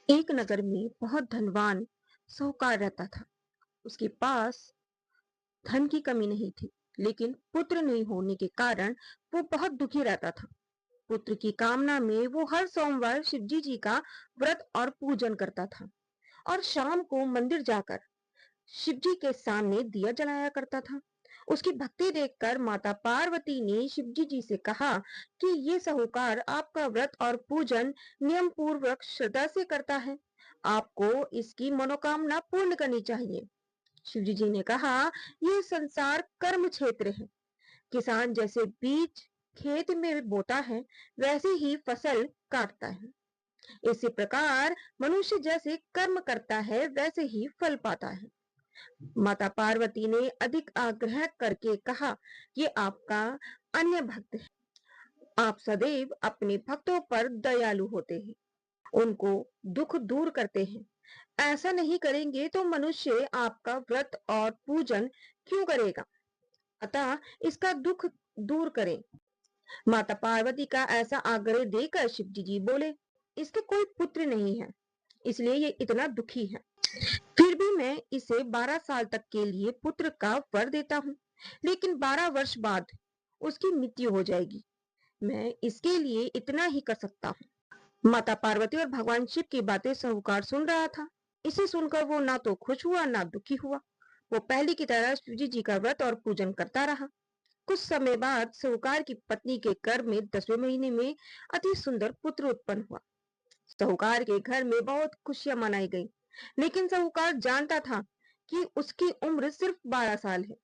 एक नगर में बहुत धनवान साहूकार रहता था। उसके पास धन की कमी नहीं थी, लेकिन पुत्र नहीं होने के कारण वो बहुत दुखी रहता था। पुत्र की कामना में वो हर सोमवार शिवजी जी का व्रत और पूजन करता था और शाम को मंदिर जाकर शिवजी के सामने दिया जलाया करता था। उसकी भक्ति देखकर माता पार्वती ने शिवजी जी से कहा कि ये साहूकार आपका व्रत और पूजन नियम पूर्वक श्रद्धा से करता है। आपको इसकी मनोकामना पूर्ण करनी चाहिए। शिवजी जी ने कहा, ये संसार कर्म क्षेत्र है। किसान जैसे बीज खेत में बोता है, वैसे ही फसल काटता है। इसी प्रकार मनुष्य जैसे कर्म करता है, वैसे ही फल पाता है। माता पार्वती ने अधिक आग्रह करके कहा, ये आपका अन्य भक्त है। आप सदैव अपने भक्तों पर दयालु होते हैं, उनको दुख दूर करते हैं। ऐसा नहीं करेंगे तो मनुष्य आपका व्रत और पूजन क्यों करेगा? अतः इसका दुख दूर करें। माता पार्वती का ऐसा आग्रह देकर शिवजी जी बोले, इसके कोई पुत्र नहीं है, इसलिए ये इतना दुखी है। फिर भी मैं इसे 12 साल तक के लिए पुत्र का वर देता हूँ, लेकिन 12 वर्ष बाद उसकी मृत्यु हो जाएगी। मैं इसके लिए इतना ही कर सकता हूँ। माता पार्वती और भगवान शिव की बातें साहूकार सुन रहा था। इसे सुनकर वो ना तो खुश हुआ ना दुखी हुआ। वो पहले की तरह शिवजी जी का व्रत और पूजन करता रहा। कुछ समय बाद साहूकार की पत्नी के गर्भ में 10वें महीने में अति सुंदर पुत्र उत्पन्न हुआ। साहूकार के घर में बहुत खुशियां मनाई गई, लेकिन साहूकार जानता था कि उसकी उम्र सिर्फ 12 साल है।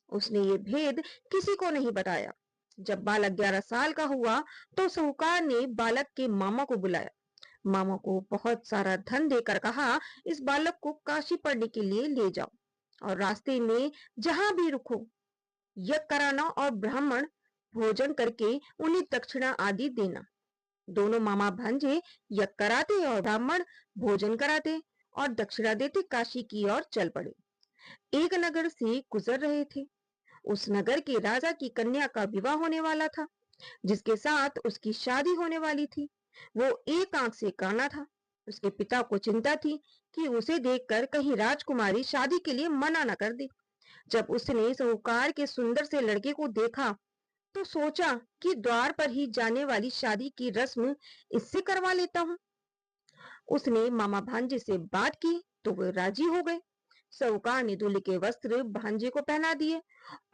उसने ये भेद किसी को नहीं बताया। जब बालक 11 साल का हुआ तो साहूकार ने बालक के मामा को बुलाया। मामा को बहुत सारा धन देकर कहा, इस बालक को काशी पढ़ने के लिए ले जाओ और रास्ते में जहां भी रुको यज्ञ कराना और ब्राह्मण भोजन करके उन्हें दक्षिणा आदि देना। दोनों मामा भांजे यज्ञ कराते और ब्राह्मण भोजन कराते और दक्षिणा देते काशी की ओर चल पड़े। एक नगर से गुजर रहे थे। उस नगर के राजा की कन्या का विवाह होने वाला था, जिसके साथ उसकी शादी होने वाली थी। वो एक आंख से काना था। उसके पिता को चिंता थी कि उसे देखकर कहीं राजकुमारी शादी के लिए मना न कर दे। जब उसने साहूकार के सुंदर से लड़के को देखा तो सोचा कि द्वार पर ही जाने वाली शादी की रस्म इससे करवा लेता हूँ। उसने मामा भांजे से बात की तो वे राजी हो गए। साहूकार ने दूल्हे के वस्त्र भांजे को पहना दिए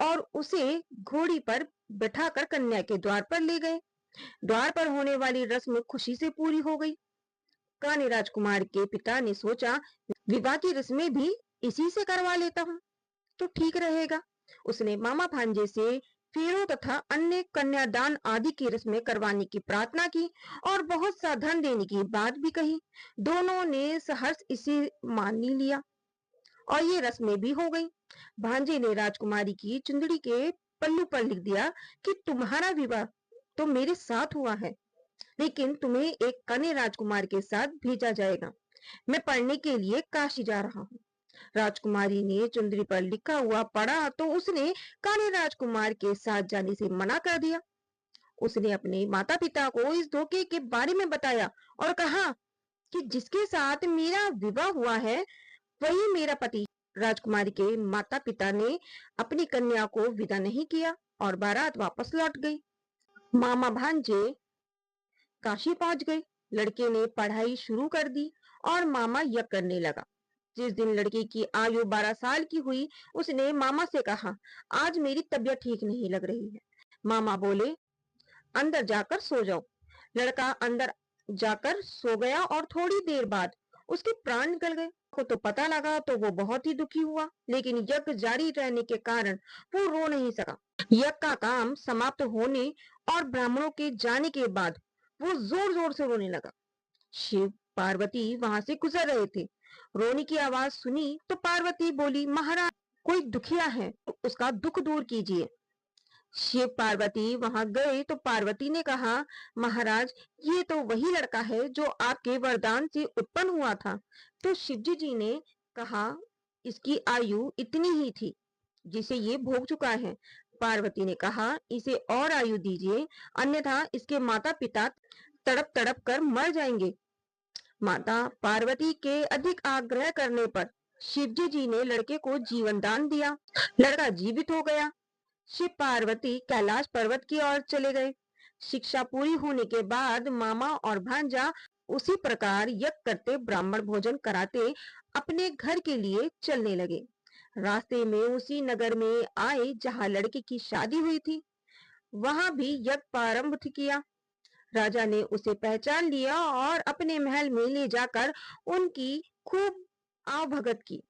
और उसे घोड़ी पर बैठाकर कन्या के द्वार पर ले गए। द्वार पर होने वाली रस्म खुशी से पूरी हो गई। कान्हे राजकुमार के पिता ने सोचा, विवाह की रस्में भी इसी से करवा लेता हूँ तो ठीक रहेगा। उसने मामा भांजे से फेरों तथा अन्य कन्यादान आदि की रस्में करवाने की प्रार्थना की और बहुत सा धन देने की बात भी कही। दोनों ने सहर्ष इसे मान ही लिया और ये रस्में भी हो गई। भांजे ने राजकुमारी की चुंदड़ी के पल्लू पर लिख दिया कि तुम्हारा विवाह तो मेरे साथ हुआ है, लेकिन तुम्हें एक कन्या राजकुमार के साथ भेजा जाएगा। मैं पढ़ने के लिए काशी जा रहा हूँ। राजकुमारी ने चुंदरी पर लिखा हुआ पढ़ा तो उसने कान्हे राजकुमार के साथ जाने से मना कर दिया। उसने अपने माता पिता को इस धोखे के बारे में बताया और कहा कि जिसके साथ मेरा विवाह हुआ है वही मेरा पति। राजकुमारी के माता पिता ने अपनी कन्या को विदा नहीं किया और बारात वापस लौट गई। मामा भांजे काशी पहुंच गए। लड़के ने पढ़ाई शुरू कर दी और मामा यज्ञ करने लगा। जिस दिन लड़के की आयु 12 साल की हुई, उसने मामा से कहा, आज मेरी तबीयत ठीक नहीं लग रही है। मामा बोले, अंदर जाकर सो जाओ। लड़का अंदर जाकर सो गया और थोड़ी देर बाद उसके प्राण निकल गए। को तो पता लगा तो वो बहुत ही दुखी हुआ, लेकिन यज्ञ जारी रहने के कारण वो रो नहीं सका। यज्ञ का काम समाप्त होने और ब्राह्मणों के जाने के बाद वो जोर जोर से रोने लगा। शिव पार्वती वहां से गुजर रहे थे। रोने की आवाज सुनी तो पार्वती बोली, महाराज कोई दुखिया है तो उसका दुख दूर कीजिए। शिव पार्वती वहां गए तो पार्वती ने कहा, महाराज ये तो वही लड़का है जो आपके वरदान से उत्पन्न हुआ था। तो शिवजी जी ने कहा, इसकी आयु इतनी ही थी जिसे ये भोग चुका है। पार्वती ने कहा, इसे और आयु दीजिए, अन्यथा इसके माता पिता तड़प तड़प कर मर जाएंगे। माता पार्वती के अधिक आग्रह करने पर शिवजी जी ने लड़के को जीवन दान दिया। लड़का जीवित हो गया। शिव पार्वती कैलाश पर्वत की ओर चले गए। शिक्षा पूरी होने के बाद मामा और भांजा उसी प्रकार यज्ञ करते, ब्राह्मण भोजन कराते अपने घर के लिए चलने लगे। रास्ते में उसी नगर में आए जहां लड़के की शादी हुई थी। वहां भी यज्ञ प्रारंभ किया। राजा ने उसे पहचान लिया और अपने महल में ले जाकर उनकी खूब आवभगत की।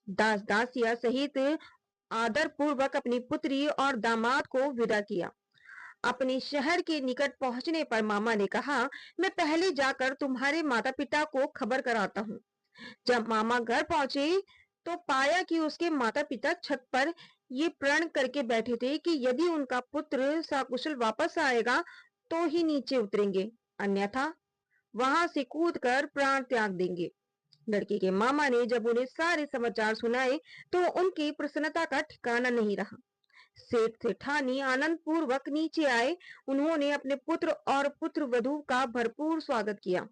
दास दासिया सहित आदर पूर्वक अपनी पुत्री और दामाद को विदा किया। अपने शहर के निकट पहुंचने पर मामा ने कहा, मैं पहले जाकर तुम्हारे माता पिता को खबर कराता हूँ। जब मामा घर पहुंचे तो पाया कि उसके माता पिता छत पर ये प्रण करके बैठे थे कि यदि उनका पुत्र सकुशल वापस आएगा तो ही नीचे उतरेंगे, अन्यथा वहां से कूदकर प्राण त्याग देंगे। लड़के के मामा ने जब उन्हें सारे समाचार सुनाए तो उनकी प्रसन्नता का ठिकाना नहीं रहा। सेठ सेठानी आनंद पूर्वक नीचे आए। उन्होंने अपने पुत्र और पुत्र वधू का भरपूर स्वागत किया।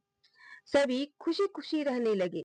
सभी खुशी खुशी रहने लगे।